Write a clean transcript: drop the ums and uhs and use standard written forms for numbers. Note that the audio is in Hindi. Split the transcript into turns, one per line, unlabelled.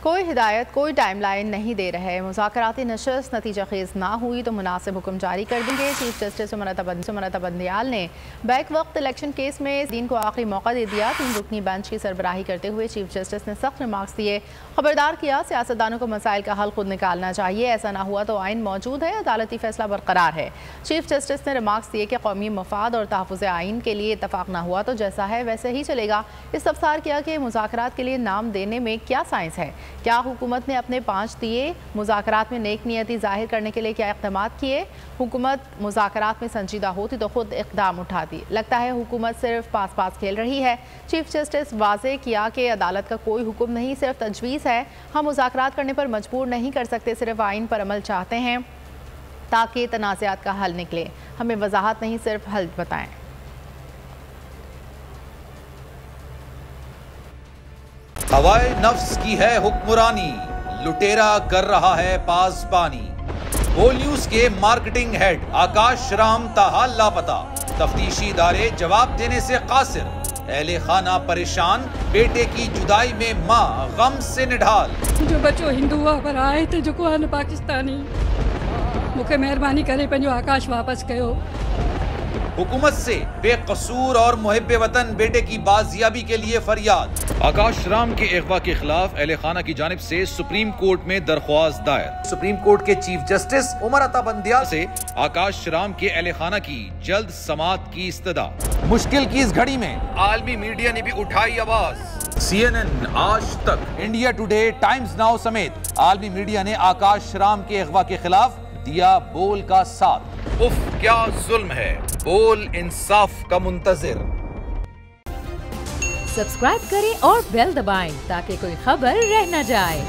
कोई हिदायत, कोई टाइमलाइन नहीं दे रहे। मुज़ाकराती नशस्त नतीजा खेज ना हुई तो मुनासिब हुक्म जारी कर देंगे। चीफ जस्टिस उमरता बंदियाल ने बैक वक्त इलेक्शन केस में दिन को आखिरी मौका दे दिया। 3 रुकनी बेंच की सरबराही करते हुए चीफ जस्टिस ने सख्त रिमार्क्स दिए। खबरदार किया, सियासतदानों को मसाइल का हल खुद निकालना चाहिए, ऐसा ना हुआ तो आइन मौजूद है, अदालती फैसला बरकरार है। चीफ जस्टिस ने रिमार्क्स दिए कि कौमी मफाद और तहफ़्फ़ुज़ आइन के लिए इतफाक़ ना हुआ तो जैसा है वैसे ही चलेगा। इस्तफ़सार किया कि मुज़ाकरात के लिए नाम देने में क्या साइंस है, क्या हुकूमत ने अपने 5 दिए, मुज़ाकरात में नेक नियति जाहिर करने के लिए क्या इक़दाम किए। हुकूमत मुज़ाकरात में संजीदा होती तो खुद इक़दाम उठाती। लगता है हुकूमत सिर्फ पास खेल रही है। चीफ जस्टिस वाज़े किया कि अदालत का कोई हुक्म नहीं, सिर्फ तजवीज़ है। हम मुज़ाकरात करने पर मजबूर नहीं कर सकते, सिर्फ आइन पर अमल चाहते हैं ताकि तनाज़ात का हल निकले। हमें वजाहत नहीं, सिर्फ हल बताएं।
हवाए नफ्स की है हुक्मरानी, लुटेरा कर रहा है पासबानी। बोल न्यूज के मार्केटिंग हेड आकाश राम ताहाल लापता, तफ्तीशी इदारे जवाब देने से कासिर। अहले खाना परेशान, बेटे की जुदाई में माँ गम से निढाल।
जो बच्चो हिंदू हुआ पर आए थे जो को पाकिस्तानी, मुझे मेहरबानी करे पंहिंजो आकाश वापस कयो।
हुकूमत से बेकसूर और मुहिब्बे वतन बेटे की बाजियाबी के लिए फरियाद। आकाश राम के अगवा के खिलाफ अहले खाना की जानिब से सुप्रीम कोर्ट में दरख्वास्त दायर। सुप्रीम कोर्ट के चीफ जस्टिस उमरता बंदियाल से आकाश राम के अहले खाना की जल्द समाअत की इस्तदा। मुश्किल की इस घड़ी में आलमी मीडिया ने भी उठाई आवाज। CNN, आज तक, इंडिया टुडे, टाइम्स नाउ समेत आलमी मीडिया ने आकाश राम के अगवा के खिलाफ दिया बोल का साथ। उफ क्या जुल्म है, बोल इंसाफ का मुंतजिर।
सब्सक्राइब करें और बेल दबाएं ताकि कोई खबर रह न जाए।